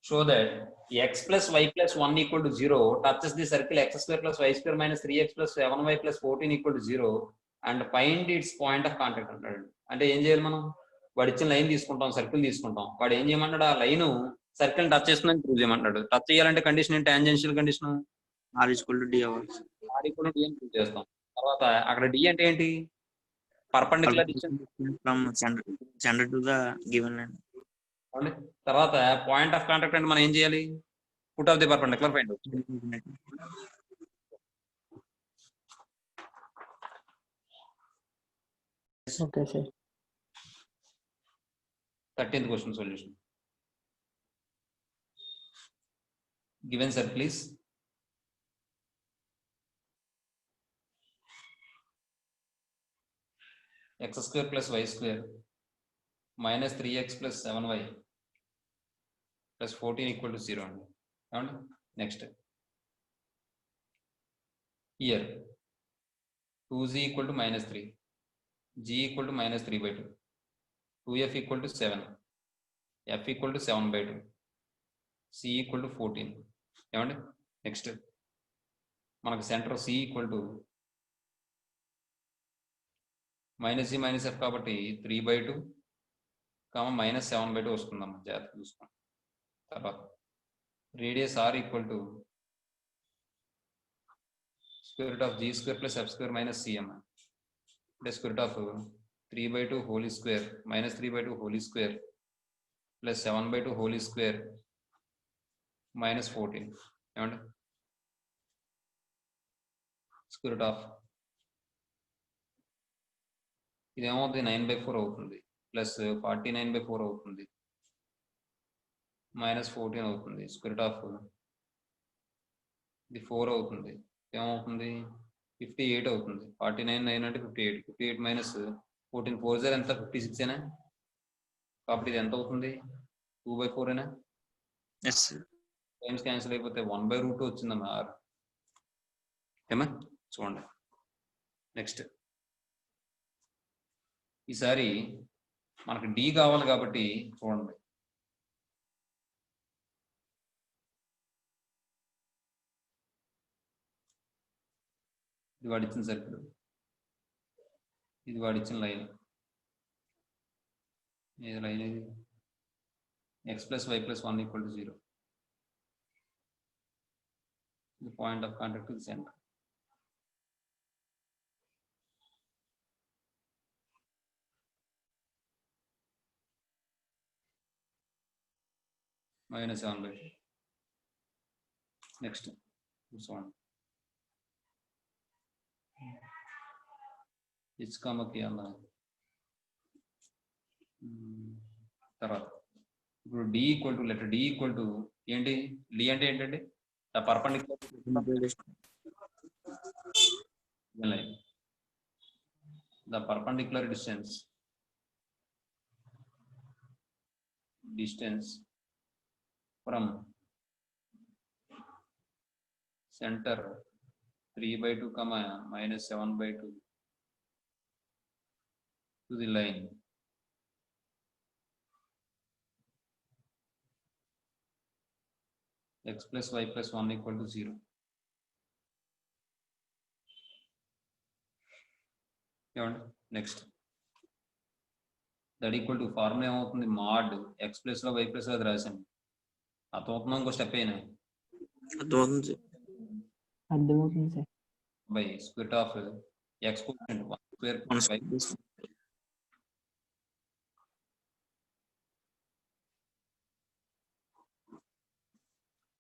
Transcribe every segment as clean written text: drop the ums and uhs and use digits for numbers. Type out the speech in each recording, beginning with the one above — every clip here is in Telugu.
show that x plus y plus 1 equal to 0 touches the circle x square plus y square minus 3x plus 7y plus 14 equal to 0 and find its point of contact అంటాడు. అంటే ఏం చేయాలి మనం? వాడు ఇచ్చిన లైన్ తీసుకుంటాం, సర్కిల్ తీసుకుంటాం. వాడు ఏం చేయమంటాడు? ఆ లైన్ సర్కిల్ టచ్ చేస్తుందని ప్రూవ్ చేయమంటాడు. టచ్ చేయాలంటే కండిషన్ ఏంటి? Tangential condition r equal to d అవ్వాలి. r equal to d అని ప్రూవ్ చేస్తాం. తర్వాత అక్కడ d అంటే ఏంటి? Perpendicular distance from center to the given line. తర్వాత పాయింట్ ఆఫ్ కాంటాక్ట్ అంటే మనం ఏం చేయాలి? Foot of the perpendicular find out. Okay, sir. 13th question solution. Given circle is x square plus y square minus 3x plus 7y plus 14 equal to 0. And next, here 2z equal to minus 3, g equal to minus 3 by 2, 2f equal to 7, f equal to 7 by 2, c equal to 14. And next, మనకు centre c equal to minus g minus f కాబట్టి 3 by 2, minus 7 by 2 వస్తుందమ్మా, జాగ్రత్త చూసుకోండి. తర్వాత radius r equal to square root of g square plus f square minus cm. The square root of 3 by 2 whole square minus 3 by 2 whole square plus 7 by 2 whole square minus 14. And square root of ఇదేమవుతుంది 9 by 4 అవుతుంది ప్లస్ 49 by 4 అవుతుంది మైనస్ 14 అవుతుంది. స్క్వేర్ రూట్ ఆఫ్ ఇది 4 అవుతుంది, ఏమవుతుంది 58 అవుతుంది. 49 9 అంటే 58, 58 మైనస్ 14 4 0 ఎంత 56 ఏనా? కాబట్టి ఇది ఎంత అవుతుంది? 2 by 4 ఏనా? ఎస్ టైమ్స్ క్యాన్సిల్ అయిపోతే 1 by root 2 వచ్చిందమ్మా r. ఏమా చూడండి. నెక్స్ట్ ఈసారి మనకు d కావాలి కాబట్టి చూడండి, ఇది వాడిచ్చిన సర్కిల్, ఇది వాడిచ్చిన లైన్. ఏది లైన్? ఇది x plus y plus 1 equal to 0. The point of contact is center. Minus 7 by 2. Next, this one. It's come up here. తర్వాత ఇప్పుడు d equal to letter d equal to ఏంటి? d అంటే ఏంటండి? The perpendicular distance from centre 3 by 2 minus 7 by 2 to the line. X plus y plus 1 equal to 0. Next, that equal to formula ఏమవుతుంది? mod x plus లో y plus లో అది రాసాను. అర్థమవుతుందా? ఇంకో స్టెప్ అయినా అర్థమవుతుంది sir. By square root of x coefficient 1 square plus y.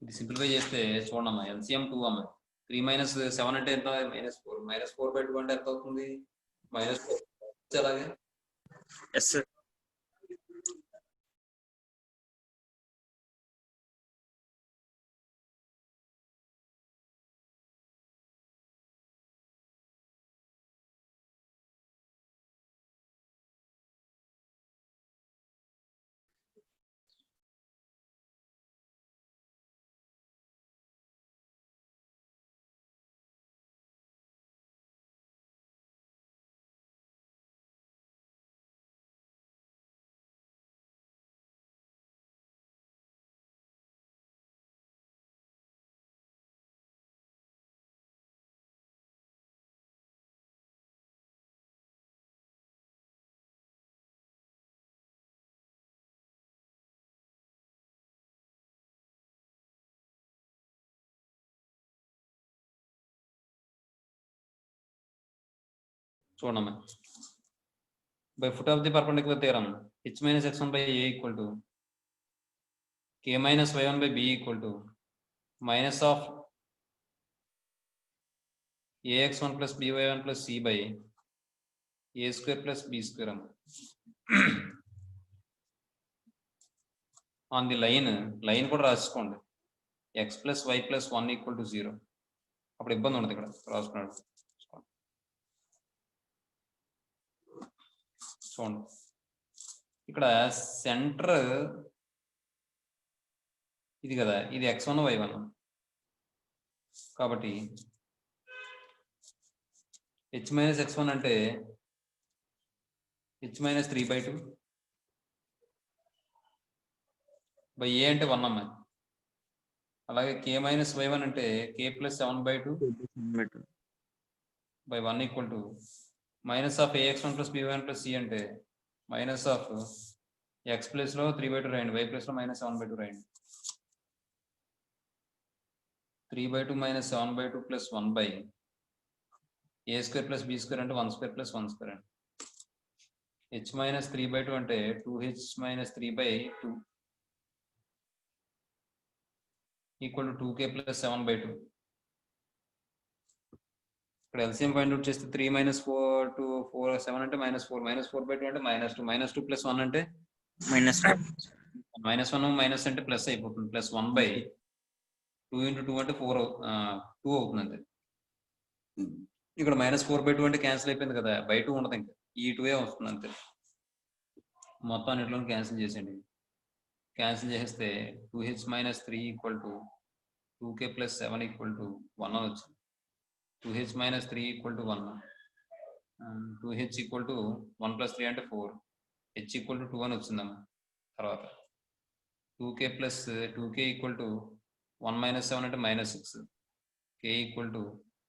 ఇది సింప్లిఫై చేస్తే చూడమ్మా, LCM 2 అమ్మా. 3 minus 7 అంటే ఎంత? -4. -4 by 2 అంటే ఎంత అవుతుంది? -4. అలాగే ఎస్ సార్. చూడమ్మా. By foot of the perpendicular theorem h minus x1 by a equal to k minus y1 by b equal to minus of ax1 plus by1 plus c by a square plus b square. On the line కూడా రాసుకోండి. x plus y plus 1 equal to 0. అప్పుడు ఇబ్బంది ఉండదు ఇక్కడ రాసుకున్నాడు. చూడండి ఇక్కడ సెంటర్ ఇది కదా, ఇది x1 y1 కాబట్టి h minus x1 అంటే h minus 3/2 by a అంటే 1 అమ్మాయి. అలాగే k minus y1 అంటే k plus 7/2 by 1 equal to minus of ax1 plus b1 plus c అంటే minus of x ప్లస్ లో 3/2 రాయండి, y ప్లస్ లో minus 7/2 రాయండి. 3/2 minus 7/2 plus 1 by a square plus b square అంటే 1 square plus 1 square అండి. h minus 3/2 అంటే 2h minus 3/2 equal to 2k plus 7/2. ఇక్కడ ఎల్సిఎం ఫైండ్ అవుట్ చేస్తే 3 minus 4 to 4 7 అంటే minus 4 minus 4/2 అంటే minus 2 plus 1 అంటే minus minus 1 minus అంటే ప్లస్ అయిపోతుంది, ప్లస్ 1 by 2 into 2 అంటే 4 2 అవుతుంది అంతే. ఇక్కడ -4/2 అంటే క్యాన్సిల్ అయిపోయింది కదా, బై 2 ఉండదు, ఇంకా ఈ 2 వస్తుంది అంతే. మొత్తం అన్నిట్లో క్యాన్సిల్ చేసేయండి. క్యాన్సిల్ చేస్తే 2h minus 3 equal to 2k plus 7 equal to 1 అని వచ్చింది. 2h minus 3 equal to 1, 2h equal to 1 plus 3 అంటే 4, h equal to 2 అని వచ్చిందమ్మా. తర్వాత 2k plus 2k equal to 1 minus 7 అంటే -6, k equal to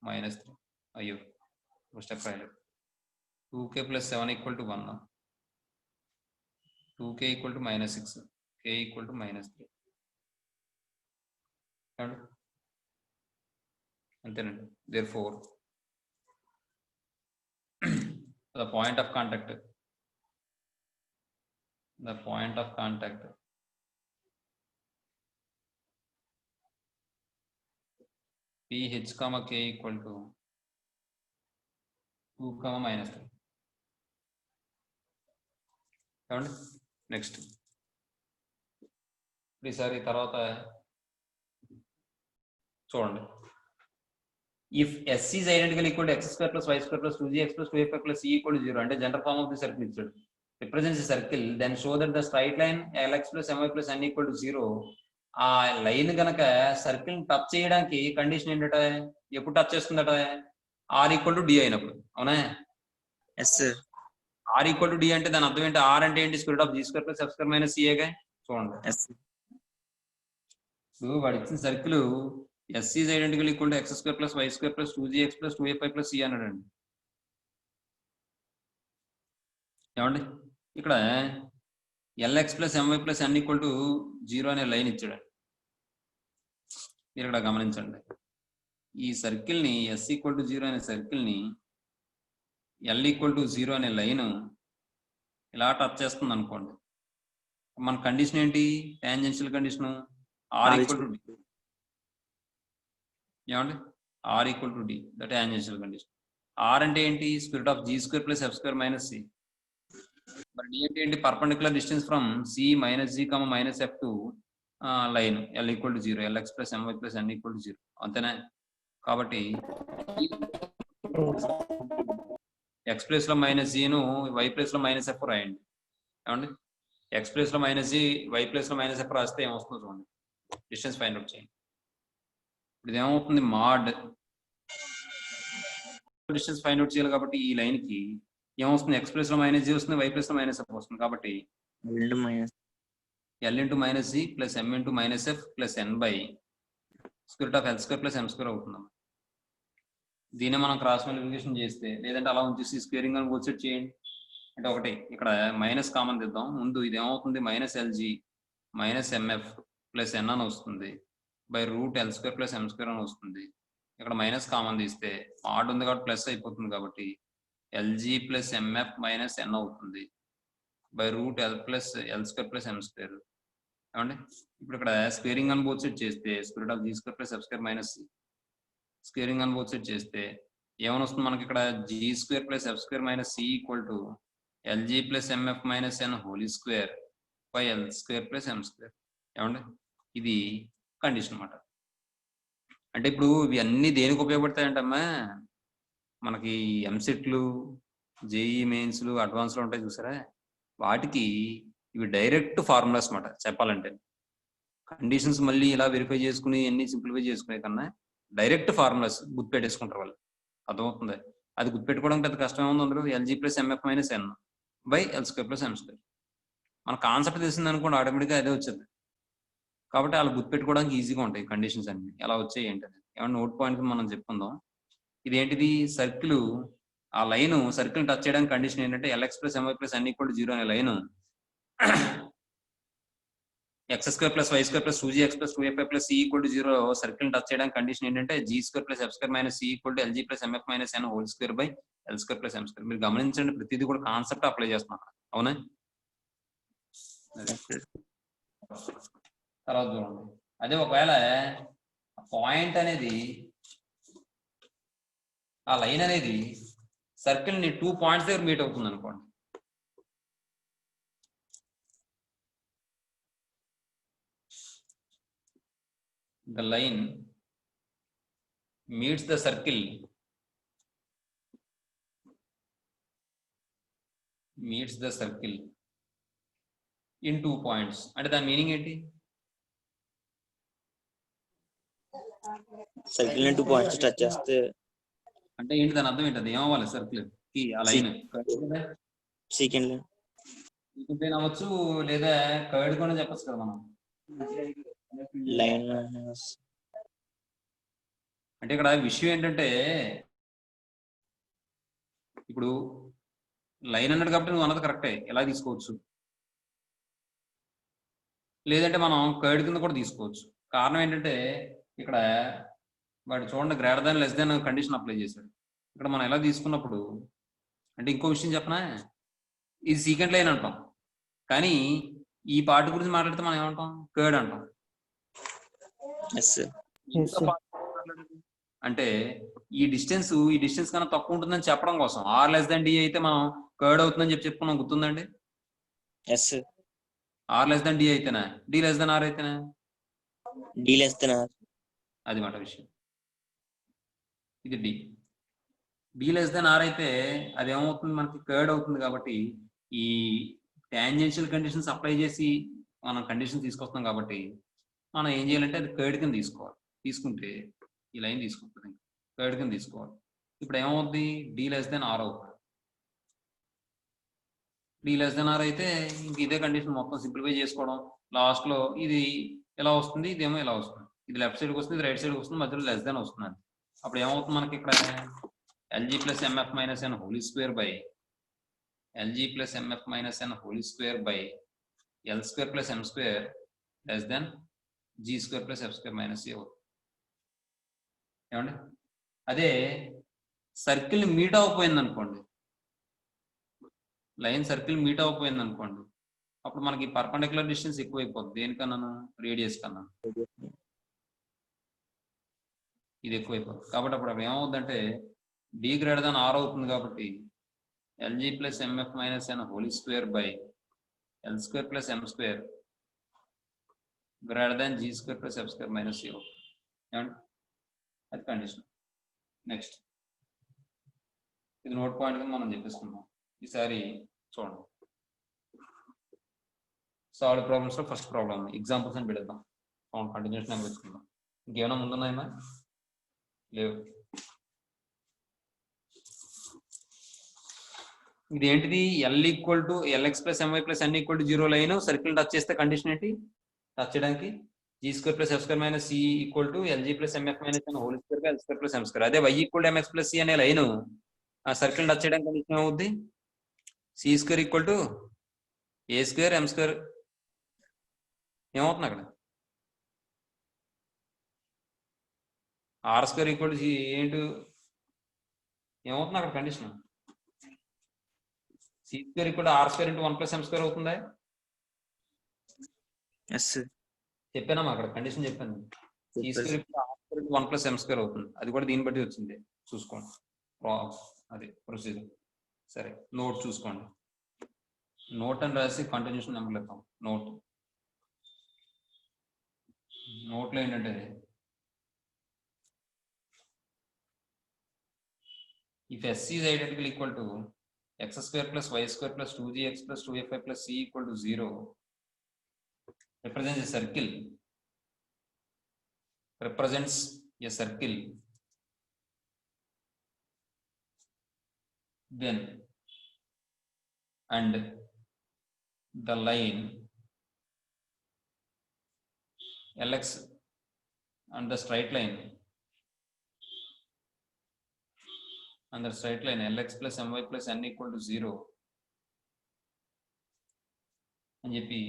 -3. అయ్యో స్టెప్ రాయలేదు. 2k plus 7 equal to 1, 2k equal to -6, k equal to -3. అంతేనండి. therefore the point of contact ph comma k equal to 2 comma -3. Next ఈసారి తర్వాత చూడండి. If s is identical equal to x square plus y square plus 2gx plus 2fy plus c equal to 0 అంటే general form of the circle ఇచ్చాడు, represents the circle, then show that the straight line lx plus my plus n equal to 0. ఆ లైన్ గనక సర్కిల్ టచ్ చేయడానికి కండిషన్ ఏంటట, ఎప్పుడు టచ్ చేస్తుందట, r equal to d అయినప్పుడు. అవునా? yes r equal to d అంటే దాని అర్థం ఏంటి, r అంటే ఏంటి, square of g square plus f square minus c గా. చూడండి yes ఇప్పుడు వాడు ఇచ్చిన circle s is identical equal to x square plus y square plus 2gx plus 2fy plus c అన్నాడండి. ఏమండి ఇక్కడ lx plus my plus n equal to 0 అనే లైన్ ఇచ్చాడు. మీరు ఇక్కడ గమనించండి, ఈ సర్కిల్ ని s equal to 0 అనే సర్కిల్ ని l equal to 0 అనే లైన్ ఇలా టచ్ చేస్తుంది అనుకోండి. మన కండిషన్ ఏంటి, tangential condition r equal to d. ఏమండి r equal to d, the tangential condition. r అంటే ఏంటి, square of g square plus f square minus c. మరి d అంటే ఏంటి, perpendicular distance from c minus g minus f to line l equal to 0, lx plus my plus n equal to 0. అంతేనా? కాబట్టి x ప్లేస్ లో -g ను y ప్లేస్ లో -f రాయండి. ఏమండి x ప్లేస్ లో -g y ప్లేస్ లో -f రాస్తే ఏమొస్తుందో చూడండి, డిస్టెన్స్ ఫైండ్ అవుట్ చేయండి. ఇప్పుడు ఏమవుతుంది, మాడ్ డిస్టెన్స్ ఫైండ్ అవుట్ చేయాలి కాబట్టి ఈ లైన్ కి ఏమొస్తుంది, x ప్లేస్ లో -g వస్తుంది, y ప్లేస్ లో -f వస్తుంది. కాబట్టి l into -g plus m into -f plus n by square root of l square plus m square అవుతుంది. దీన్ని మనం క్రాస్ మల్టిప్లికేషన్ చేస్తే, లేదంటే అలా ఉంచేసి స్క్వేరింగ్ అని బోత్ సైడ్ చేయండి. అంటే ఒకటి ఇక్కడ మైనస్ కామన్ తెద్దాం. ముందు ఇది ఏమవుతుంది, -lg -mf plus n అని వస్తుంది by root l square plus m square అని వస్తుంది. ఇక్కడ మైనస్ కామన్ తీస్తే మాడ్ ఉంది కాబట్టి ప్లస్ అయిపోతుంది, కాబట్టి LG plus MF minus N అవుతుంది by root L plus L square plus M square. ఏమండి ఇప్పుడు ఇక్కడ స్క్వేరింగ్ ఆన్ బోత్ సైడ్ చేస్తే square of G square plus F square minus squaring on both side చేస్తే ఏమని వస్తుంది మనకి ఇక్కడ G square plus F square minus C equal to LG plus MF minus N whole square by L square plus M square. ఏమండి ఇది కండిషన్ అన్నమాట. అంటే ఇప్పుడు ఇవి అన్ని దేనికి ఉపయోగపడతాయంటమ్మా, మనకి ఎంసెట్లు జేఈ మెయిన్స్లు అడ్వాన్స్లో ఉంటాయి చూసారా, వాటికి ఇవి డైరెక్ట్ ఫార్ములాస్ అన్నమాట చెప్పాలంటే. కండిషన్స్ మళ్ళీ ఇలా వెరిఫై చేసుకుని అన్ని సింప్లిఫై చేసుకునే కన్నా డైరెక్ట్ ఫార్ములాస్ గుర్తుపెట్టేసుకుంటారు వాళ్ళు. అర్థమవుతుంది? అది గుర్తుపెట్టుకోవడం పెద్ద కష్టం ఏముంది అందులో, L G plus MF minus N by L square plus M square. మన కాన్సెప్ట్ తెలిసింది అనుకోండి ఆటోమేటిక్గా అదే వచ్చేది. కాబట్టి వాళ్ళు గుర్తుపెట్టుకోవడానికి ఈజీగా ఉంటాయి కండిషన్స్ అన్ని ఎలా వచ్చాయి ఏంటది. ఏమన్నా నోట్ పాయింట్ మనం చెప్పుకుందాం. ఇదేంటిది సర్కిల్, ఆ లైన్ సర్కిల్ టచ్ చేయడానికి కండిషన్ ఏంటంటే L X plus MY plus N equal to 0 అనే line X square plus why square plus 2gx plus 2fy plus C equal to 0 circle touch చేయడానికి కండిషన్ ఏంటంటే G square plus F square minus C equal to LG plus MF minus N whole square by L square plus M square. మీరు గమనించండి ప్రతిదీ కూడా కాన్సెప్ట్ అప్లై చేస్తున్నారు. అవునా? తర్వాత చూడండి, అదే ఒకవేళ పాయింట్ అనేది ఆ లైన్ అనేది సర్కిల్ ని 2 పాయింట్స్ దగ్గర మీట్ అవుతుంది అనుకోండి. The line meets the circle in 2 points. అంటే దాని మీనింగ్ ఏంటి? సర్కిల్ 2 పాయింట్స్ టచ్ చేస్తే అంటే ఏంటి దాని అర్థం ఏంటి? అది ఏమవ్వాలి సర్కిల్ కి ఆ లైన్ సెకండ్ లైన్ అవ్వచ్చు లేదా కర్డ్ కూడా చెప్పచ్చు కదా మనం. లైన్ అంటే ఇక్కడ విషయం ఏంటంటే ఇప్పుడు లైన్ అన్నాడు కాబట్టి నువ్వు అన్నది కరెక్టే, ఎలా తీసుకోవచ్చు. లేదంటే మనం కర్డ్ కింద కూడా తీసుకోవచ్చు. కారణం ఏంటంటే ఇక్కడ వాడు చూడండి greater than less than condition apply చేశాడు. ఇక్కడ మనం ఎలా తీసుకున్నప్పుడు అంటే ఇంకో విషయం చెప్పనా, ఇది సీకెంట్ లైన్ అంటాం కానీ ఈ పార్ట్ గురించి మాట్లాడితే మనం ఏమంటాం? కర్డ్ అంటాం. అంటే ఈ డిస్టెన్స్ కన్నా తక్కువ ఉంటుందని చెప్పడం కోసం ఆర్ లెస్ దాన్ డి అయితే మనం కర్డ్ అవుతుందని చెప్పుకున్నాం, గుర్తుందండి? ఆర్ లెస్ దాన్ డి అయితేనా, డి లెస్ దాన్ ఆర్ అయితేనా? D less than R. అది మాట విషయం. ఇది డి లెస్ దాన్ ఆర్ అయితే అది ఏమవుతుంది, మనకి కర్డ్ అవుతుంది. కాబట్టి ఈ టాంజెన్షియల్ కండిషన్స్ అప్లై చేసి మనం కండిషన్ తీసుకొస్తాం కాబట్టి మనం ఏం చేయాలంటే అది కర్డ్ కింద తీసుకోవాలి. తీసుకుంటే ఈ లైన్ తీసుకుంటుంది, కర్డ్ కింద తీసుకోవాలి. ఇప్పుడు ఏమవుద్ది? డి లెస్ దాన్ ఆర్ అవుతుంది. డి లెస్ దాన్ ఆర్ అయితే ఇంక ఇదే కండిషన్ మొత్తం సింప్లిఫై చేసుకోవడం. లాస్ట్ లో ఇది ఎలా వస్తుంది, ఇదేమో ఇలా వస్తుంది. ఇది లెఫ్ట్ సైడ్కి వస్తుంది, ఇది రైట్ సైడ్కి వస్తుంది, మధ్యలో లెస్ దాన్ వస్తుంది. అప్పుడు ఏమవుతుంది మనకి ఇక్కడ LG plus MF minus N whole square by LG plus MF minus N whole square by L square plus M square less than G square plus F square minus A అవుతుంది. ఏమండి? అదే సర్కిల్ మీట్ అవ్వపోయింది అనుకోండి, లైన్ సర్కిల్ మీట్ అవ్వపోయింది అనుకోండి, అప్పుడు మనకి పర్పెండిక్యులర్ డిస్టెన్స్ ఎక్కువైపోతుంది. దేనికన్నాను? రేడియస్ కన్నా ఇది ఎక్కువైపోతుంది. కాబట్టి అప్పుడు ఏమవుతుందంటే డి గ్రేటర్ దాన్ ఆర్ అవుతుంది. కాబట్టి LG plus MF minus N whole square by L square plus M square greater than G square plus F square minus A అవుతుంది. ఏమండి? అది కండిషన్. నెక్స్ట్ ఇది నోట్ పాయింట్ కింద మనం చెప్పేసుకుందాం. ఈసారి చూడండి, సాల్వ్ ప్రాబ్లమ్స్ లో ఫస్ట్ ప్రాబ్లమ్ ఎగ్జాంపుల్స్ అని పెడదాం. కంటిన్యూషన్ అని పెట్టుకుందాం. ఇంకేమైనా ముందున్నాయమ్మా? లేవు. ఇది ఏంటిది? L equal to LX plus MY plus N equal to 0 line circle touch చేస్తే కండిషన్ ఏంటి? టచ్ చేయడానికి G square plus F square minus C equal to LG plus MF minus N whole square by L square plus M square. అదే Y equal to MX plus C అనే లైన్ ఆ సర్కిల్ టచ్ చేయడానికి కండిషన్ ఏమవుద్ది? C square equal to A square M square. ఏమవుతుంది అక్కడ? ఆర్ స్క్వేర్ ఈక్వల్ టు ఏంటి ఏమవుతుంది అక్కడ condition? C square equal R square into 1 plus M square అవుతుందా? Yes sir. చెప్పానమ్మా అక్కడ కండిషన్ చెప్పాను. C square equal R square into 1 plus M square అవుతుంది. అది కూడా దీన్ని బట్టి వచ్చింది, చూసుకోండి. అది ప్రొసీజర్. సరే, నోట్ చూసుకోండి. నోట్ అని రాసి కంటిన్యూషన్ నెంబర్లు ఇద్దాం. నోట్లో ఏంటంటే if S is identical equal to x square plus y square plus 2gx plus 2fy plus c equal to 0 represents a circle then and the line lx and the straight line lx plus my plus n equal to 0 అని చెప్పి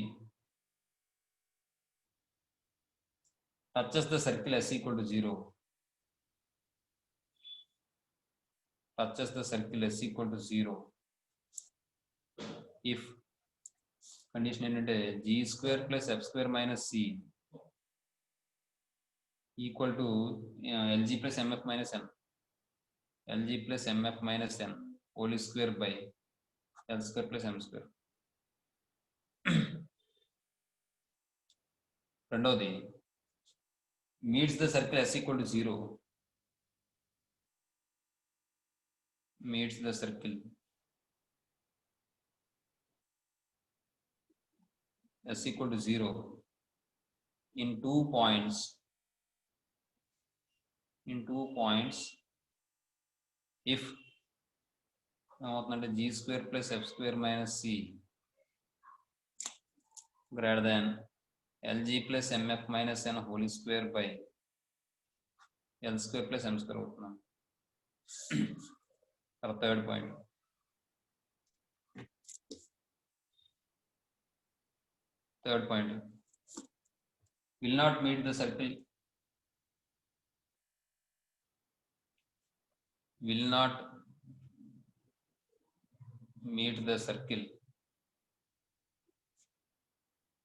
touches the circle s equal to 0. Touches the circle s equal to 0 if condition ఏంటంటే g square plus f square minus c equal to lg plus mf minus n whole square by l square plus m square. రెండోది meets the circle s equal to 0. Meets the circle s equal to 0 in 2 points if g square plus f square minus c greater than lg plus mf minus n whole square by l square plus m square అవుతున్నాం. third point will not meet the circle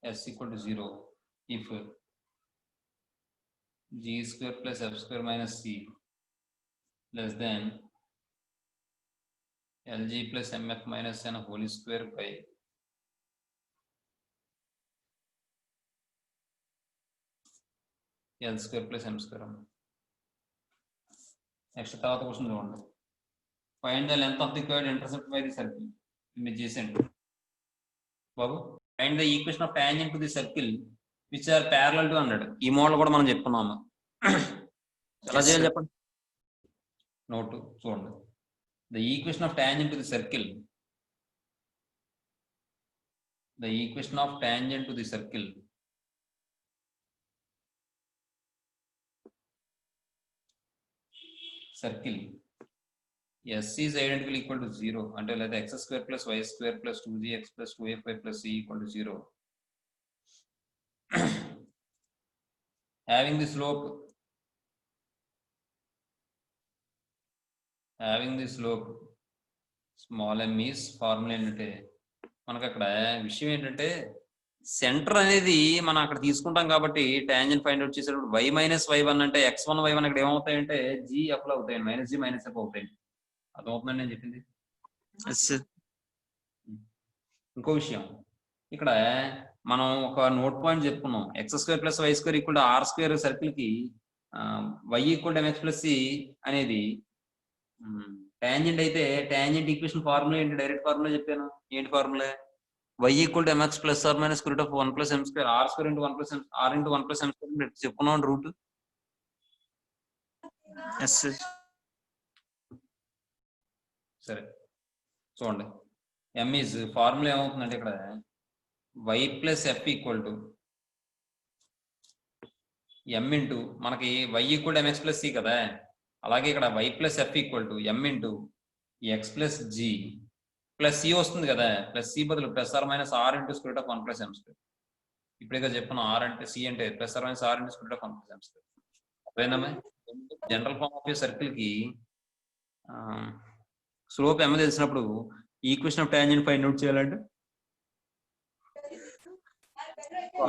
s equal to 0 if g square plus f square minus c less than lg plus mf minus n whole square by l square plus m square. Next తర్వాత క్వశ్చన్ చూడండి. Find the length of the curve intercept by the circle. మీరు చేసేయండి బాబు. Find the equation of tangent to the circle which are parallel to అన్నాడు. ఈ మోడల్ కూడా మనం చెప్పుకున్నాము. ఎలా చేయాలి చెప్పండి. నోట్ చూడండి. The equation of tangent to the circle s is identical equal to 0 అంటే లేదా x square plus y square plus 2gx plus 2fy plus c equal to 0 having the slope small m is formula ఏంటంటే మనకు అక్కడ విషయం ఏంటంటే సెంటర్ అనేది మనం అక్కడ తీసుకుంటాం కాబట్టి టాంజెంట్ ఫైండ్ అవుట్ చేసేటప్పుడు y మైనస్ y1 అంటే x1 y1 ఇక్కడ ఏమవుతాయంటే gf లో అవుతాయి, మైనస్ g మైనస్ f అవుతాయి. అదవుతుందని నేను చెప్పింది. ఇంకో విషయం ఇక్కడ మనం ఒక నోట్ పాయింట్ చెప్పుకున్నాం. x square plus y square equal to r square circle కి y equal to mx plus c అనేది టాంజెంట్ అయితే టాంజెంట్ ఈక్వేషన్ ఫార్ములా ఏంటి? డైరెక్ట్ ఫార్ములా చెప్పాను. ఏంటి formula? y equal to mx plus are minus square root of 1 plus m square r square into 1 plus r into 1 plus m square చెప్పుకున్నాం రూట్. సరే చూడండి. m ఈజ్ ఫార్ములా ఏమవుతుందంటే ఇక్కడ y plus f equal to m into మనకి y equal to mx plus c కదా, అలాగే ఇక్కడ y plus f equal to m into x plus g plus c వస్తుంది కదా. ప్లస్ c బదులు plus are minus r into square root of 1 plus m స్క్వేర్. ఇప్పుడే చెప్పాను r అంటే c అంటే plus are minus r into square root of 1 plus m స్క్వేర్. అర్థమైందమ్మా? General form of a circle కి స్లోప్ m తెలిసినప్పుడు equation of tangent find out చేయాలంటే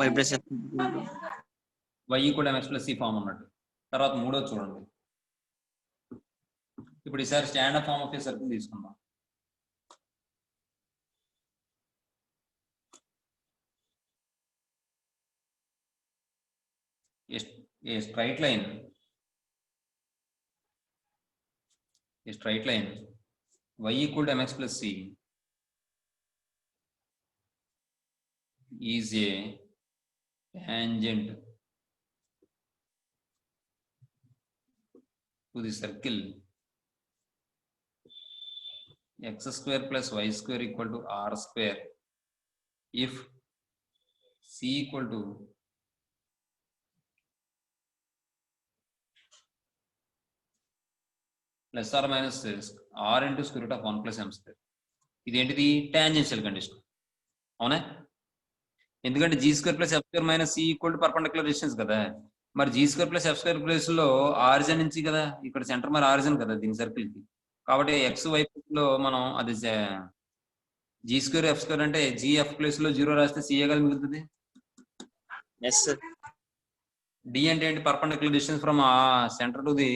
y ప్లస్ f y కూడా mx ప్లస్ c ఫామ్ ఉన్నట్టు. తర్వాత మూడోది చూడండి. ఇప్పుడు ఈసారి standard form of A circle తీసుకుందాం. A straight line y equal to mx plus c is a tangent to the circle x square plus y square equal to r square if c equal to plus or minus r into square root of 1 plus m square. ఇదేంటిది టాంజెన్షియల్ కండిషన్ అవునా? ఎందుకంటే g square plus f square minus c equal to perpendicular distance కదా. మరి g square plus f square place లో ఆరిజిన్ నుంచి కదా, ఇక్కడ సెంటర్ మరి ఆరిజిన్ కదా దీని సర్కిల్ కి. కాబట్టి x y లో మనం అది g స్క్వేర్ f స్క్వేర్ అంటే gf ప్లేస్ లో 0 రాస్తే c గా మిగులుతుంది. yes sir d అంటే ఏంటి? Perpendicular distance from centre to the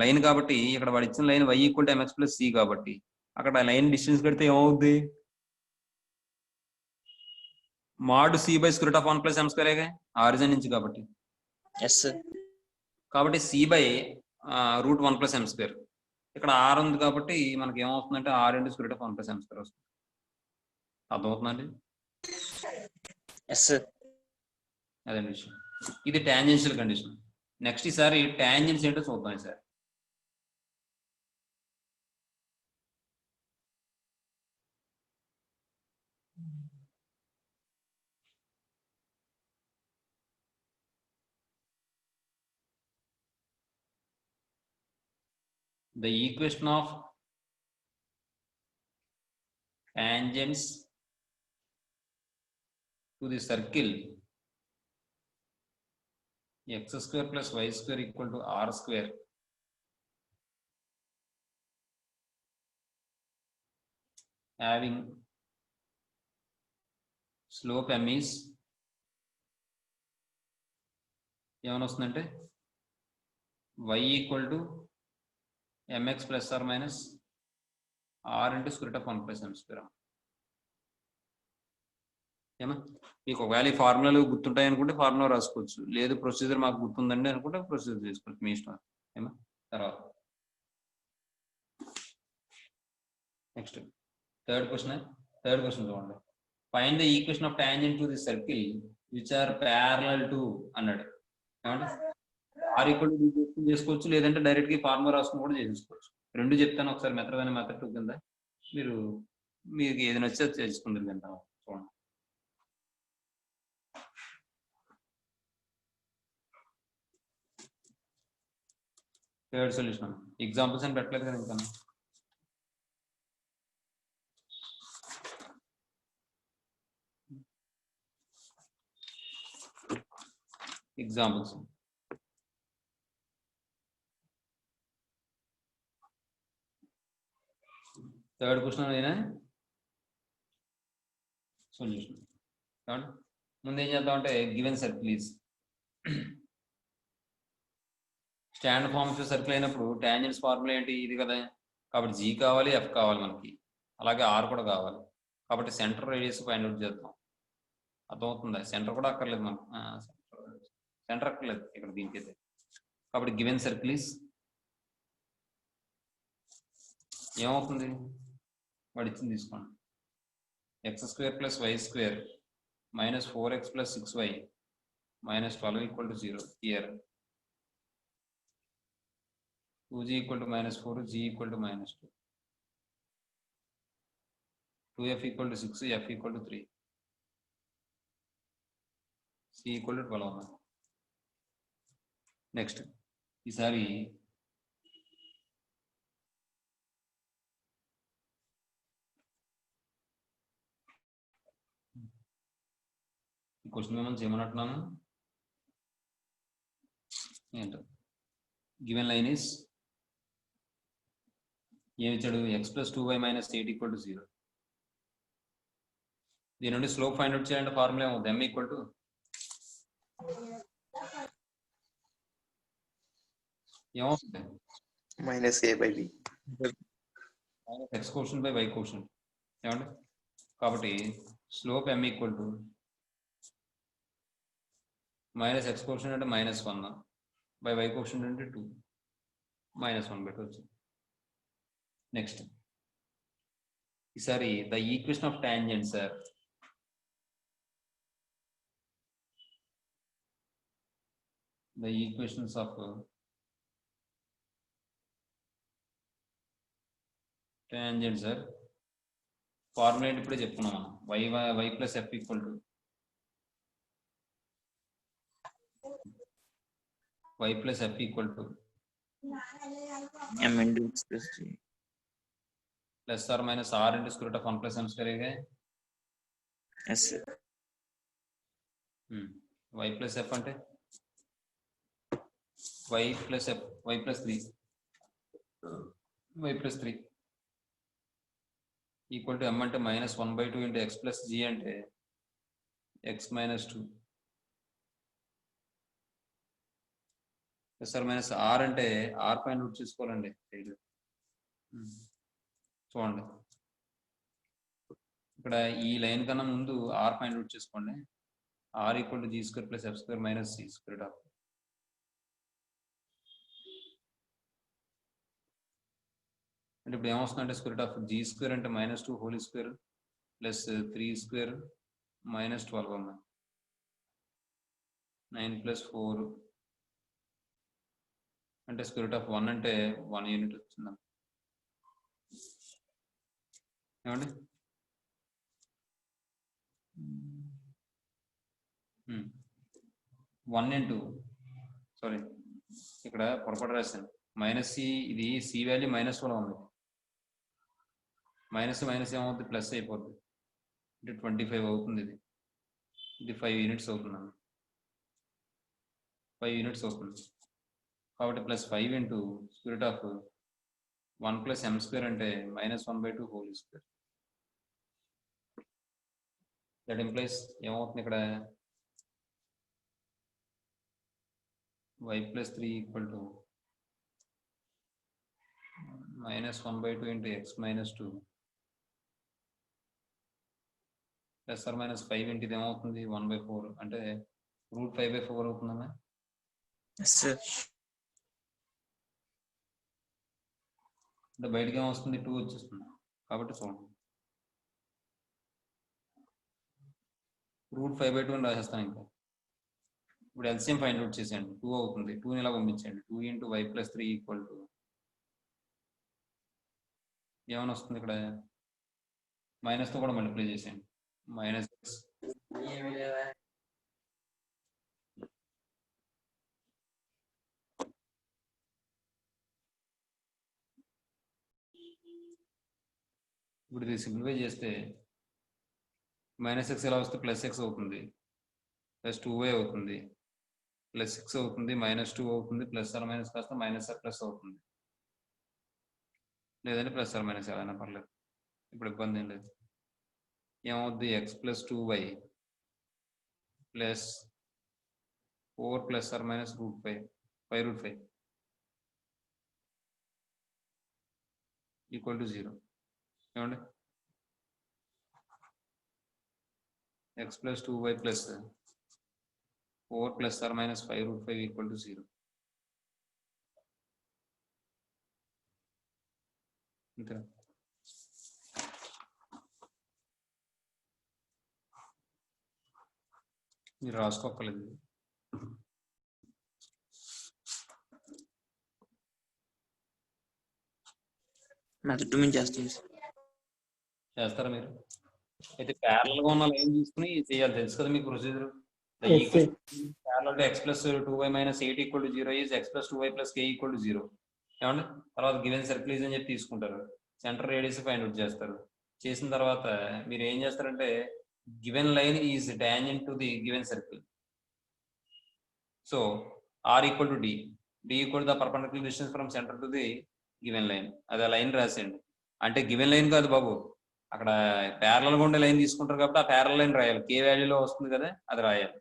line కాబట్టి ఇక్కడ వాడు ఇచ్చిన line y equal to mx plus c కాబట్టి అక్కడ లైన్ డిస్టెన్స్ కడితే ఏమవుద్ది? Mod c by square root of 1 plus m square origin నుంచి కాబట్టి. yes sir కాబట్టి c by root 1 plus m square. ఇక్కడ r ఉంది కాబట్టి మనకి ఏమవుతుందంటే r into square root of 1 plus m square వస్తుంది. అర్థమవుతుందండి? yes sir అదే విషయం. ఇది టాంజెన్షియల్ కండిషన్. నెక్స్ట్ ఈసారి టాంజెన్స్ ఏంటో చూద్దాం ఈసారి. The equation of tangents to the circle x square plus y square equal to r square having slope m is ఏమని వస్తుందంటే y equal to mx plus or minus r into square root of 1 plus m square. ఏమా మీకు ఒకవేళ ఈ ఫార్ములాలు గుర్తుంటాయి అనుకుంటే ఫార్ములా రాసుకోవచ్చు, లేదు ప్రొసీజర్ మాకు గుర్తుందండి అనుకుంటే ప్రొసీజర్ చేసుకోవచ్చు, మీ ఇష్టం. ఏమా తర్వాత నెక్స్ట్ థర్డ్ క్వశ్చన్ చూడండి. Find the equation of tangent to the circle which are parallel to అన్నాడు. ఏమంటే ఆర్ ఈక్వల్ టు చేసుకోవచ్చు, లేదంటే డైరెక్ట్ గా ఫార్ములా రాసుకుని కూడా చేసుకోవచ్చు. రెండు చెప్తాను ఒకసారి మెథడ్ అనే మెథడ్ 2 కింద మీరు మీకు ఏది నచ్చే చేసుకుందరు కింద చూడండి. థర్డ్ సొల్యూషన్ ఎగ్జాంపుల్స్ అని పెట్టలేదు కదా ఇంకా. ఎగ్జాంపుల్స్ థర్డ్ క్వశ్చన్ అయినా సొల్యూషన్. ముందు ఏం చేద్దాం అంటే given circle is stand form of circle అయినప్పుడు టాంజెంట్స్ ఫార్ములా ఏంటి? ఇది కదా. కాబట్టి జీ కావాలి, ఎఫ్ కావాలి మనకి, అలాగే ఆర్ కూడా కావాలి. కాబట్టి సెంటర్ రేడియస్ ఫైండ్ అవుట్ చేద్దాం. అర్థమవుతుందా? సెంటర్ కూడా అక్కర్లేదు మనకు, సెంటర్ అక్కర్లేదు ఇక్కడ దీనికైతే. కాబట్టి గివెన్ సర్కిల్ ఈజ్ ఏమవుతుంది? వాడు ఇచ్చింది తీసుకోండి. X square plus why square minus 4x plus 6y minus 12 equal to 0. Here 2g equal to minus 4, g equal to minus 2, 2f equal to 6, f equal to 3, c equal to 12. Next ఈసారి క్వశ్చన్ ఏమని చేయమన్నట్టున్నాను ఏంటో. గివెన్ లైన్ ఇస్ ఏమి ఇచ్చాడు x plus 2y minus 8 equal to 0. దీని నుండి స్లోప్ ఫైండ్ అవుట్ చేయాలంటే ఫార్ములా ఏమవుతుంది m equal to ఏమవుతుంది minus a by b. x quotient by y quotient ఏమండి కాబట్టి slope m equal to minus x quotient అంటే -1 బై y quotient అంటే 2 -1 పెట్టవచ్చు. నెక్స్ట్ ఈసారి the equation of tangent sir the equations of tangent sir formula ఇప్పుడే చెప్పుకున్నాం మనం y plus f equal to y plus f equal to m into x plus g plus are minus r into square root of 1 plus m square है yes y plus f అంటే y plus f y plus 3 y plus 3 equal to m అంటే -1/2 into x plus g అంటే x minus 2 plus are minus r అంటే r పైన రూట్ చేసుకోవాలండి చూడండి ఇక్కడ ఈ లైన్ కన్నా ముందు r పైన రూట్ చేసుకోండి r equal to g square plus f square minus c square of అంటే ఇప్పుడు ఏమొస్తుందంటే స్క్వేర్ ఆఫ్ g స్క్వేర్ అంటే -2 హోల్ స్క్వేర్ ప్లస్ 3 స్క్వేర్ -12 అమ్మా 9 ప్లస్ 4 అంటే స్క్వేర్ రూట్ ఆఫ్ 1 అంటే 1 యూనిట్ వచ్చిందా ఏమండి 1 into సారీ ఇక్కడ పొరపాటు రాశాను మైనస్ సి ఇది సి వాల్యూ -1 ఉంది మైనస్ ఏమవుతుంది ప్లస్ అయిపోతుంది అంటే 25 అవుతుంది ఇది 5 యూనిట్స్ అవుతుంది 5 యూనిట్స్ అవుతుంది కాబట్టి plus 5 into square root of 1 plus m square అంటే -1/2 హోల్ స్క్వేర్ దట్ ఇంప్లైస్ ఏమవుతుంది ఇక్కడ y plus 3 equal to -1/2 into x minus 2 plus are minus 5 into ఇది ఏమవుతుంది 1/4 అంటే √5/4 అవుతుందమ్మా yes sir అంటే బయటకి ఏమొస్తుంది 2 వచ్చేస్తుంది కాబట్టి చూడండి √5/2 అని రాసేస్తాను ఇంకా ఇప్పుడు ఎల్సిఎం ఫైండ్ అవుట్ చేసేయండి 2 అవుతుంది 2 ని ఇలా పంపించండి 2 into y plus 3 equal to ఏమని వస్తుంది ఇక్కడ మైనస్ తో కూడా మల్టిప్లై చేసేయండి మైనస్ ఇప్పుడు ఇది సింప్లిఫై చేస్తే -x ఎలా వస్తే +x అవుతుంది ప్లస్ 2y అవుతుంది ప్లస్ 6 అవుతుంది -2 అవుతుంది ప్లస్ ఆర్ మైనస్ కాస్త -r ప్లస్ అవుతుంది లేదంటే ప్లస్ ఆర్ మైనస్ ఏదైనా పర్లేదు ఇప్పుడు ఇబ్బంది ఏం లేదు ఏమవుద్ది x plus 2y plus 4 plus are minus √5 equal to 0 ఏమండి x plus 2y plus 4 plus or minus 5 √5 equal to 0. Okay. మీరు రాసుకోకలేదు మెథడ్ 2 నుంచి చేస్తారా మీరు అయితే ప్యారలల్ గా ఉన్న లైన్ తీసుకుని చేయాలి తెలుసు కదా మీకు procedure parallel to x plus 2y minus 8 equal to 0 is x plus 2y plus k equal to 0 ఏమండి తర్వాత గివెన్ సర్కిల్ అని చెప్పి తీసుకుంటారు సెంటర్ రేడియస్ ఫైండ్ అవుట్ చేస్తారు చేసిన తర్వాత మీరు ఏం చేస్తారంటే given line is tangent to the given circle so r equal to d equal the perpendicular distance from centre to the given line, అది ఆ లైన్ రాసేయండి. అంటే గివెన్ లైన్ కాదు బాబు, అక్కడ ప్యారలల్ గా ఉండే లైన్ తీసుకుంటారు కాబట్టి ఆ ప్యారలల్ లైన్ రాయాలి. కే వాల్యూలో వస్తుంది కదా, అది రాయాలి.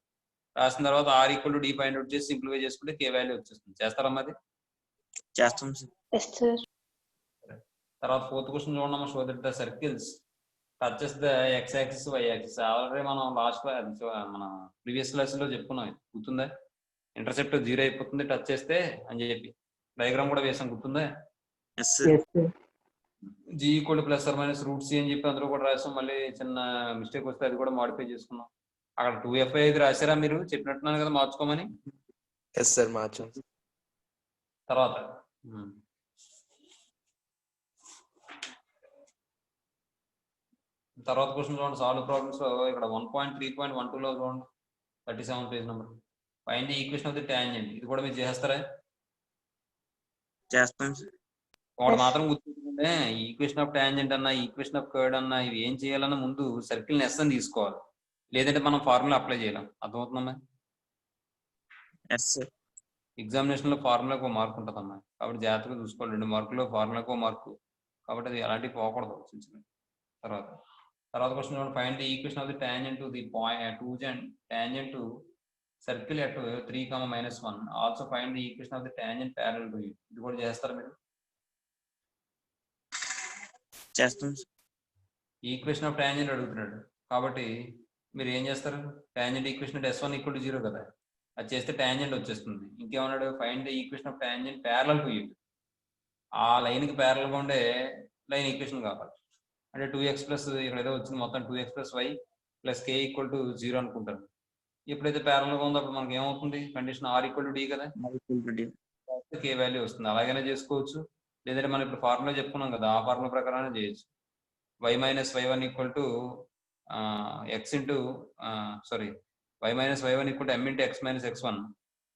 రాసిన తర్వాత r equal to d find out చేసి సింప్లిఫై చేసుకుంటే కే వాల్యూ వచ్చేస్తుంది. చేస్తారమ్మా అది? చేస్తాం సార్. Yes, sir. తర్వాత 4th క్వశ్చన్ చూడమ్మా. Show that the circles touches the x axis y axis. Already మనం లాస్ట్ మన ప్రీవియస్ క్లాస్ లో చెప్పుకున్నాం, గుర్తుందా? ఇంటర్సెప్ట్ 0 అయిపోతుంది టచ్ చేస్తే అని చెప్పి డయాగ్రామ్ కూడా వేసాం, గుర్తుందా? Yes sir. Yes, sir. G equal plus are minus root c అని చెప్పి అందులో కూడా రాసాం. మళ్ళీ చిన్న మిస్టేక్ వస్తే అది కూడా మాడిఫై చేసుకున్నాం. అక్కడ 2FI అది రాశారా మీరు? చెప్పినట్టున్నాను కదా మార్చుకోమని. Yes, sir. మార్చు. తర్వాత క్వశ్చన్ చూడండి. సాల్వ్ ప్రాబ్లమ్స్ లో ఇక్కడ 1.3.12 లో చూడండి, 37 page number. Find the equation of the tangent. ఇది కూడా మీరు చేస్తారా? చేస్తాం సార్. ఒకటి Yes. మాత్రం గుర్తుంచుకుంటే, ఈక్వేషన్ ఆఫ్ టాంజెంట్ అన్నా ఈక్వేషన్ ఆఫ్ కర్డ్ అన్నా ఇవి ఏం చేయాలన్నా ముందు సర్కిల్ ఎస్ అని తీసుకోవాలి, లేదంటే మనం ఫార్ములా అప్లై చేయలేం. అర్థమవుతుందమ్మా? Yes sir. ఎగ్జామినేషన్ లో ఫార్ములాకు 1 మార్క్ ఉంటుందమ్మా, కాబట్టి జాగ్రత్తగా చూసుకోవాలి. 2 మార్కులు ఫార్ములాకు 1 మార్కు, కాబట్టి అది అలాంటివి పోకూడదు. తర్వాత క్వశ్చన్ చూడండి. Find the equation of the tangent to the tangent to circle at 3, -1. Also find the equation of the tangent parallel to it. ఇది కూడా చేస్తారు మీరు? చేస్తాం సార్. ఈక్వేషన్ ఆఫ్ టాంజెంట్ అడుగుతున్నాడు కాబట్టి మీరు ఏం చేస్తారు? టాంజెంట్ ఈక్వేషన్ అంటే S1 = 0 కదా, అది చేస్తే టాంజెంట్ వచ్చేస్తుంది. ఇంకేమన్నాడు? Find the equation of tangent parallel to it. ఆ లైన్ కి ప్యారలల్ గా ఉండే లైన్ ఈక్వేషన్ కావాలి. అంటే 2x ప్లస్ ఇక్కడ ఏదో వచ్చింది, మొత్తం 2x + y + k = 0 అనుకుంటారు. ఎప్పుడైతే ప్యారలల్ గా ఉందో అప్పుడు మనకి ఏమవుతుంది? కండిషన్ R = D కదా, కే వాల్యూ వస్తుంది. అలాగైనా చేసుకోవచ్చు, లేదంటే మనం ఇప్పుడు ఫార్ములా చెప్పుకున్నాం కదా, ఆ ఫార్ములా ప్రకారం చేయొచ్చు. y - y1 = x y - y1 m × x - x1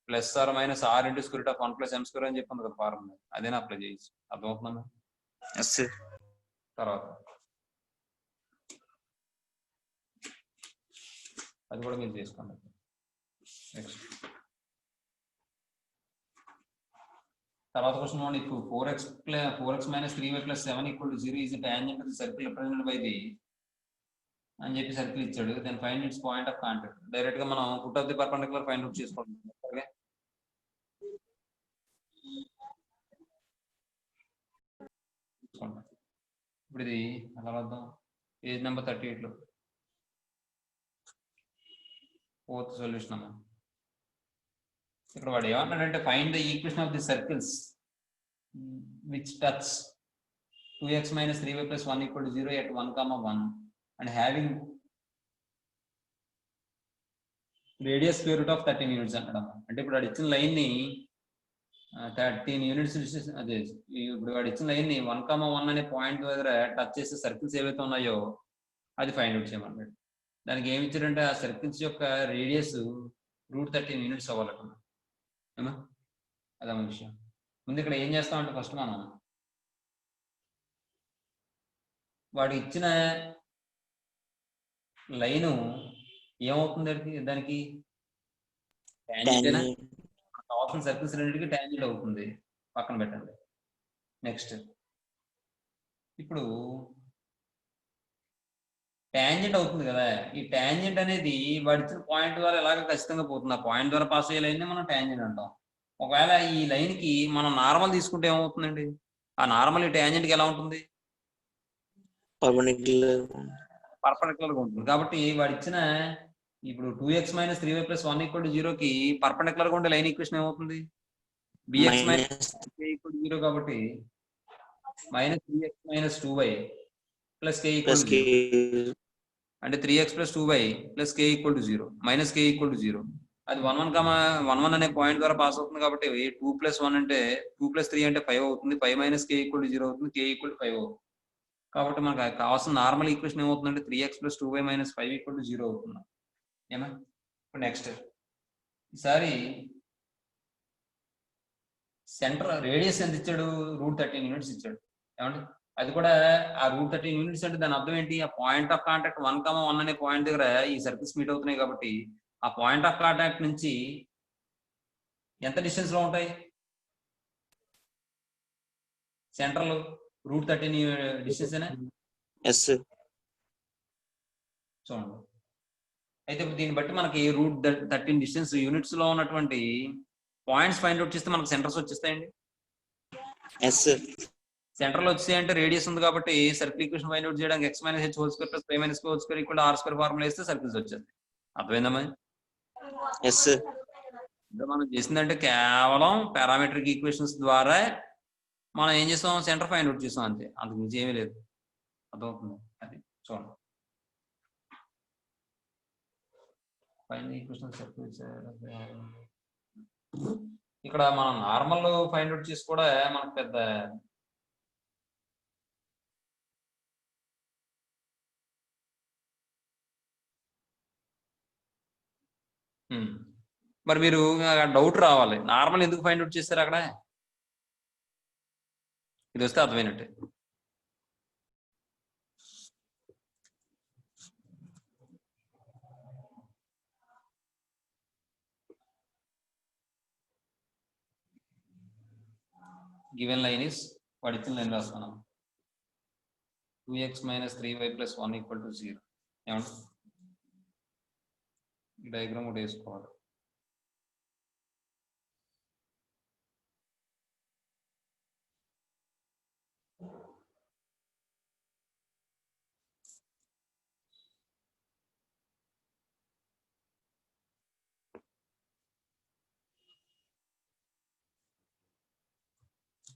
+ or - r × √1 + m² అని చెప్పింది కదా ఫార్ములా, అదేనా అప్లై చేయొచ్చు. అర్థమవుతుందా? Yes sir. తర్వాత అది కూడా మీరు చేసుకోండి. నెక్స్ట్ తర్వాత క్వశ్చన్ చూడండి. ఇప్పుడు 4x - 3y + 7 = 0 is tangent to the circle represented by the అని చెప్పి సర్కిల్ ఇచ్చాడు. Then find its point of contact. Direct గా మనం foot of the perpendicular find out చేసుకోవాలి. ఓకే, ఇప్పుడు ఇది అలా వద్దాం. పేజ్ నెంబర్ 38 లో 4th సొల్యూషన్ అమ్మా. ఇక్కడ వాడు ఏమంటాడంటే, find the equation of the circles which touch 2x - 3y + 1 = 0 at 1, 1 and having radius square root of 13 units అంటాడు. అంటే ఇప్పుడు వాడు ఇచ్చిన లైన్ ని 13 యూనిట్స్, అదే ఇప్పుడు వాడు ఇచ్చిన లైన్ ని 1, 1 అనే పాయింట్ దగ్గర టచ్ చేసే సర్కిల్స్ ఏవైతే ఉన్నాయో అది ఫైండ్ అవుట్ చేయమన్నాడు. దానికి ఏమి ఇచ్చారంటే, ఆ సర్కిల్స్ యొక్క రేడియస్ √13 యూనిట్స్ అవ్వాలట. ఏమా అదే విషయం. ముందు ఇక్కడ ఏం చేస్తామంటే, ఫస్ట్ మనం వాడు ఇచ్చిన లైను ఏమవుతుంది దానికి టాంజెంట్ కావాల్సిన సర్కిల్స్ రెండింటికి టాంజెంట్ అవుతుంది. పక్కన పెట్టండి. నెక్స్ట్ ఇప్పుడు టాంజెంట్ అవుతుంది కదా, ఈ టాంజెంట్ అనేది వాడి ఇచ్చిన పాయింట్ ద్వారా ఎలాగ ఖచ్చితంగా పోతుంది. ఆ పాయింట్ ద్వారా పాస్ అయ్యే లైన్ మనం టాంజెంట్ అంటాం. ఒకవేళ ఈ లైన్ కి మనం నార్మల్ తీసుకుంటే ఏమవుతుందండి? ఆ నార్మల్ ఈ టాంజెంట్ కి ఎలా ఉంటుంది? పర్పెండిక్యులర్ గా ఉంటుంది. కాబట్టి వాడు ఇచ్చిన ఇప్పుడు 2x - 3y + 1 = 0 కి పర్పెండిక్యులర్ గా ఉండే లైన్ ఈక్వేషన్ ఏమవుతుంది? bx - k = 0 కాబట్టి -3x - 2y + k = 0. అంటే 3x + 2y + k = 0, -k = 0. అది 1, 1 అనే పాయింట్ ద్వారా పాస్ అవుతుంది. కాబట్టి 2 + 1 అంటే 2 + 3 అంటే 5 అవుతుంది. 5 - k = 0 అవుతుంది. k = 5 అవుతుంది. కాబట్టి మనకు కావాల్సిన నార్మల్ ఈక్వేషన్ ఏమవుతుందంటే 3x + 2y - 5 = 0 అవుతుంది. ఏమా? ఇప్పుడు నెక్స్ట్ ఈసారి సెంటర్ రేడియస్ ఎంత ఇచ్చాడు? √13 యూనిట్స్ ఇచ్చాడు. ఏమండి? అది కూడా ఆ √13 యూనిట్స్ అంటే దాని అర్థం ఏంటి? ఆ పాయింట్ ఆఫ్ కాంటాక్ట్ 1, 1 అనే పాయింట్ దగ్గర ఈ సర్కిల్స్ మీట్ అవుతున్నాయి కాబట్టి ఆ పాయింట్ ఆఫ్ కాంటాక్ట్ నుంచి ఎంత డిస్టెన్స్ లో ఉంటాయి? సెంట్రల్ √13 డిస్టెన్స్ ఏనా? Yes sir. చూడండి. అయితే ఇప్పుడు దీన్ని బట్టి మనకి √13 డిస్టెన్స్ యూనిట్స్ లో ఉన్నటువంటి పాయింట్స్ ఫైండ్ అవుట్ చేస్తే మనకు సెంటర్స్ వచ్చేస్తాయండి. Yes sir. సెంటర్ లో వచ్చాయి అంటే రేడియస్ ఉంది కాబట్టి సర్కిల్ ఈక్వేషన్ ఫైండ్ అవుట్ చేయడానికి x - h² + y - k² r² formula వేస్తే సర్కిల్స్ వచ్చేస్తాయి. అర్థమైందమ్మా? Yes sir. మనం చేసిందంటే కేవలం పారామెట్రిక్ ఈక్వేషన్స్ ద్వారా మనం ఏం చేసాం, సెంటర్ ఫైండ్ అవుట్ చేసాం అంతే, అంతకు మించి ఏమీ లేదు. అర్థమవుతుంది? అది చూడండి. ఫైండ్ ఈక్వేషన్స్ ఇక్కడ మనం నార్మల్ ఫైండ్ అవుట్ చేసి కూడా మనకు పెద్ద మరి మీరు డౌట్ రావాలి, నార్మల్ ఎందుకు ఫైండ్ అవుట్ చేస్తారు అక్కడ? ఇది వస్తే అర్థమైనట్టే. గివెన్ లైన్ ఇస్ వాడి ఇచ్చిన లైన్ రాసుకున్నాం. 2x - 3y + 1 = 0. ఏమంటే ఈ డయాగ్రామ్ ఒకటి వేసుకోవాలి.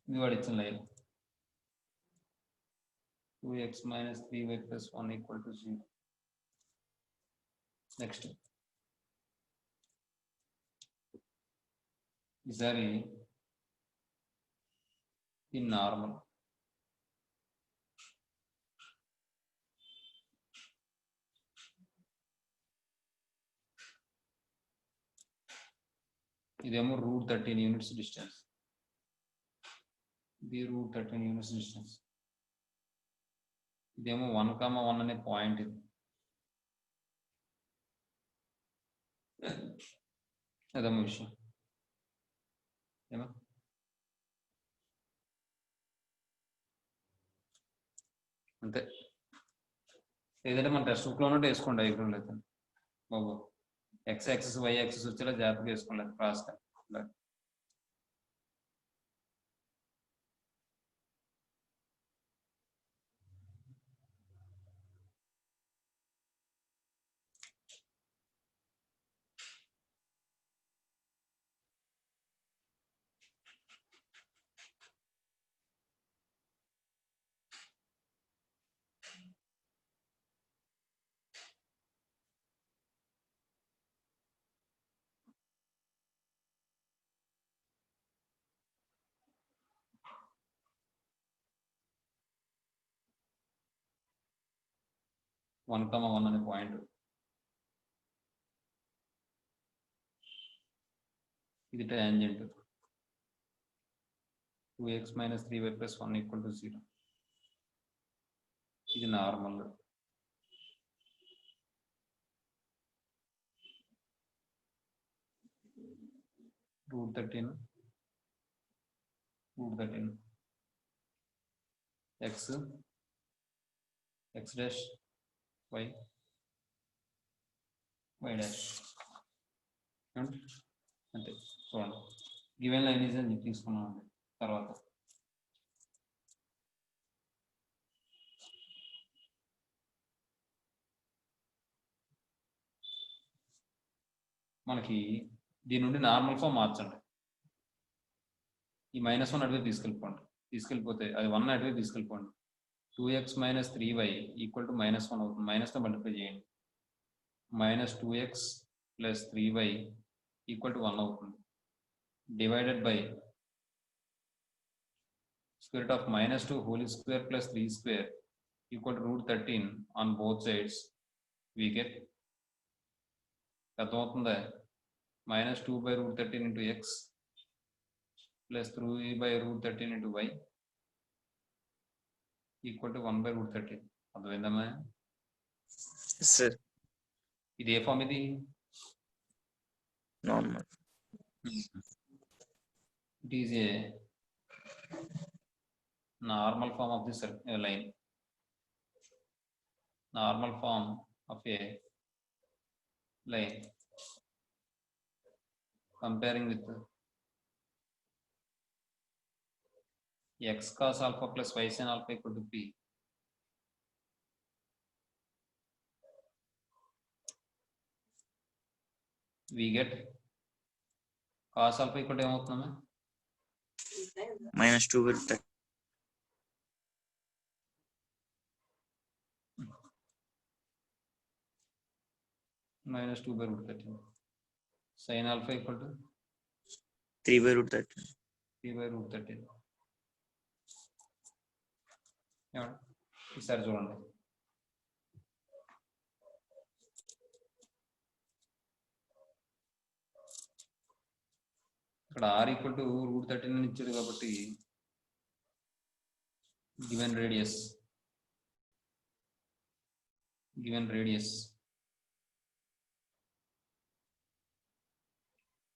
ఇది వాడి ఇచ్చిన లైన్. 2x - 3y + 1 = 0. నెక్స్ట్ ఈసారి ఈ నార్మల్ ఇదేమో √13 యూనిట్స్ డిస్టెన్స్, ఇది √13 యూనిట్స్ డిస్టెన్స్. ఇదేమో 1,1 అనే పాయింట్. ఇది అదమ్మా విషయం. ఏమో అంతే. ఏదంటే మన టెక్స్ట్ బుక్ లో ఉన్నట్టు వేసుకోండి డయాగ్రామ్. లేదు బాబు, x యాక్సిస్ y యాక్సిస్ వచ్చేలా జాగ్రత్తగా వేసుకోండి క్రాస్ గా. 1,1 అనే పాయింట్. ఇది టాంజెంట్. 2x - 3y + 1 = 0. ఇది normal. √13 x dash y dash అంతే. చూడండి, గివెన్ లైన్ ఈజ్ అని తీసుకున్నాం. తర్వాత మనకి దీని నుండి నార్మల్ ఫామ్ మార్చండి. ఈ -1 అటువైపు తీసుకెళ్ళిపోతే అది 1 అటువైపు తీసుకెళ్ళిపోండి. 2x - 3y = -1 అవుతుంది. మైనస్తో మల్టిప్లై చేయండి. -2x + 3y = 1 అవుతుంది. Divided by (2 whole square + 3² = √13 on both sides. We get అర్థమవుతుందా? -2/√13 × x + 3/√13 × y = 1/√13. అర్థమైందమ్మా? సార్. ఇది ఏ ఫామ్? ఇది normal. It is a normal form of this line, normal form of a line comparing with x cos alpha plus y sin alpha equal to p. We get cos alpha equal to ఏమవుతుందమ్మా? -2 by root 30. -2 by root 13. Sin alpha equal to 3 by root 30. 3 by root 13. ఈసారి చూడండి. ఇక్కడ r ఈక్వల్ టు రూట్ 13 అని ఇచ్చాడు కాబట్టి given radius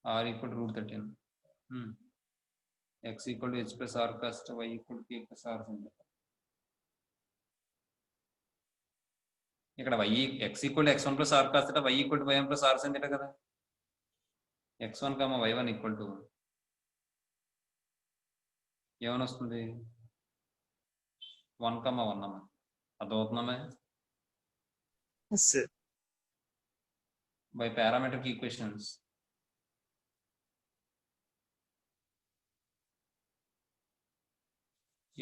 r equal to root 13, x equal to h plus r cos theta, y equal to p plus r sin theta. ఇక్కడ y x equal to x1 plus r cos theta, y equal to y1 plus r sin theta కదా. x1, y1 equal to ఏమని వస్తుంది? 1, 1 అమ్మా. అర్థమవుతుందమ్మా? Yes, sir. By parametric equations,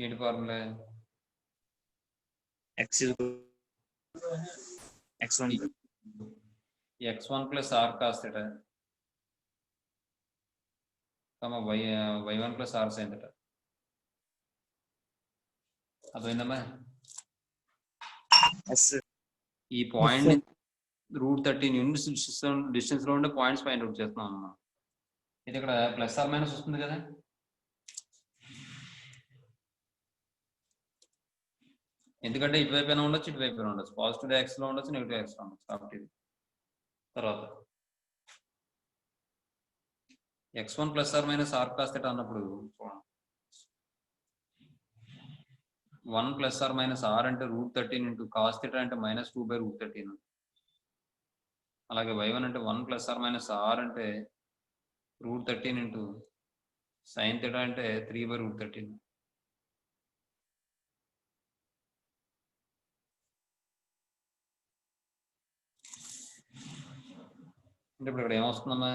ఏంటి formula? x1 plus r cos theta, y1 plus r sin theta. అర్థమైందమ్మా? Yes, sir. ఈ పాయింట్ రూట్ 13 యూనిట్స్ డిస్టెన్స్ లో ఉండే పాయింట్స్ ఫైండ్ అవుట్ చేస్తున్నాం అమ్మా. ఇది ఇక్కడ ప్లస్ ఆర్ మైనస్ వస్తుంది కదా. ఎందుకంటే ఇటువైపు అయినా ఉండొచ్చు, ఇటువైపు అయినా ఉండొచ్చు, పాజిటివ్ యాక్స్ లో ఉండొచ్చు, నెగిటివ్ యాక్స్ లో ఉండొచ్చు. కాబట్టి తర్వాత x1 plus are minus r cos theta అన్నప్పుడు 1 ప్లస్ ఆర్ మైనస్ ఆర్ అంటే రూట్ 13 ఇంటూ కాస్ థీటా అంటే -2 బై రూట్ 13. అలాగే y1 అంటే 1 ప్లస్ ఆర్ మైనస్ ఆర్ అంటే రూట్ 13 ఇంటూ సైన్ థీటా అంటే 3 బై రూట్ 13. అంటే ఇప్పుడు ఇక్కడ ఏమొస్తుందమ్మా?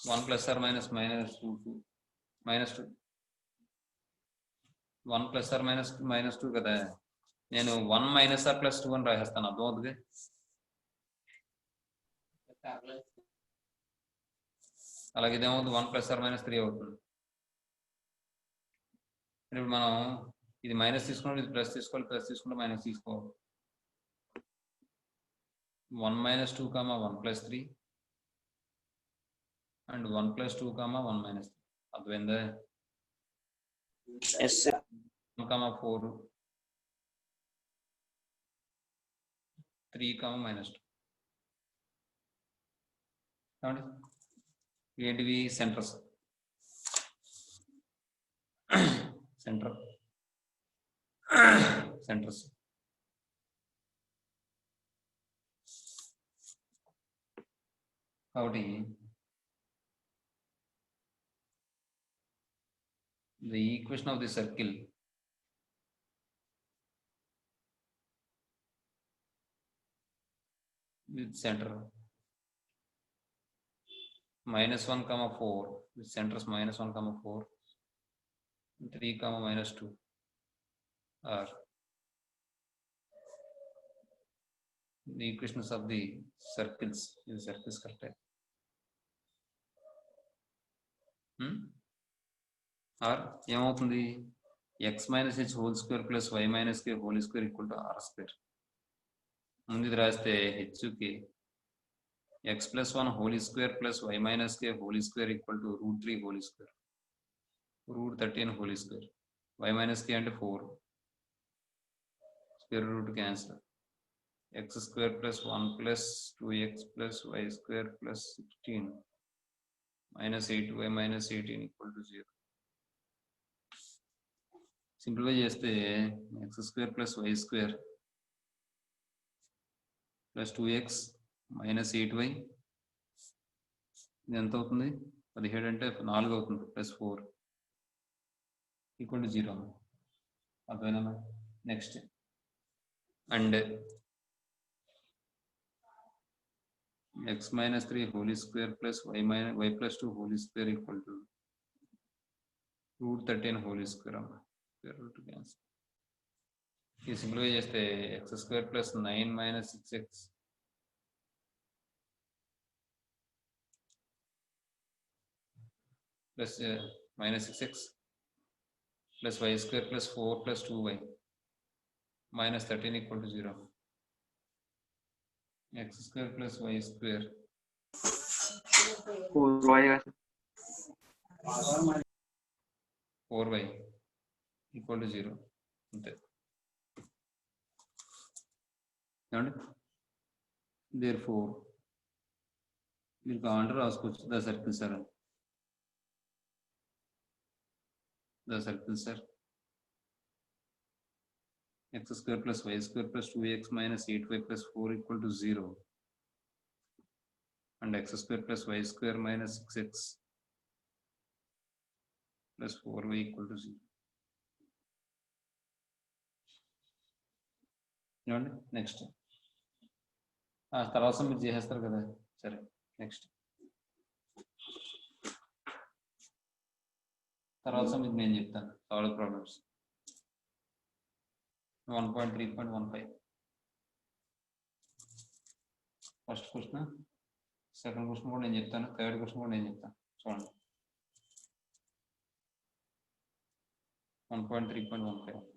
-1 plus are minus -2 1 plus or -2 కదా. నేను 1 మైనస్ ఆర్ ప్లస్ 2 అని రాసేస్తాను. అర్థమవుతుంది? అలాగే ఇదేమవుతుంది? 1 ప్లస్ ఆర్ -3 అవుతుంది. ఇప్పుడు మనం ఇది మైనస్ తీసుకోవాలి, ఇది ప్లస్ తీసుకోవాలి, ప్లస్ తీసుకుంటే మైనస్ తీసుకోవాలి. 1 - 2, 1 + 3 అండ్ 1 + 2, 1 - 3. అర్థమైందా? Yes, sir. 1, 4 3, -2. ఏమండి? ఏంటివి? సెంటర్స్. సెంటర్స్ కాబట్టి the equation of the circle with center -1, 4 with centers -1, 4 3, -2 are the equations of the circles. The circles correct. Or ఏమవుతుంది? x - h whole square plus y - k whole square equal to r square. ముందు ఇది రాస్తే hకి x + 1 whole square plus y - k whole square equal to √3 whole square, root 13 whole square. y - k అంటే 4, square root cancel. x square plus 1 plus 2x plus y square plus 16 minus 8y minus 18 equal to 0. Simplify చేస్తే x square plus y square plus 2x minus 8y ఇది ఎంత అవుతుంది 17 అంటే 4 అవుతుంది ప్లస్ 4 ఈక్వల్ టు 0 అర్థమైనా next and x minus 3 whole square plus y plus 2 whole square equal to root 13 whole square square root cancel. ఈ సింప్లిఫై చేస్తే x square plus 9 minus 6x plus minus 6x plus y square plus 4 plus 2y minus 13 equal to 0. X square plus y square 4y equal to 0. అంతే ఏమండి therefore మీరు కావాలంటే రాసుకోవచ్చు the circle sir the circle sir x square plus y square plus 2x minus 8y plus 4 equal to 0 and x square plus y square minus 6x plus 4y equal to 0. ఏమండి నెక్స్ట్ తర్వాత మీరు చేసేస్తారు కదా సరే నెక్స్ట్ తర్వాత మీకు నేను చెప్తాను solve problems 1.3.15 first question second question కూడా నేను చెప్తాను థర్డ్ క్వశ్చన్ కూడా నేను చెప్తాను చూడండి 1.3.15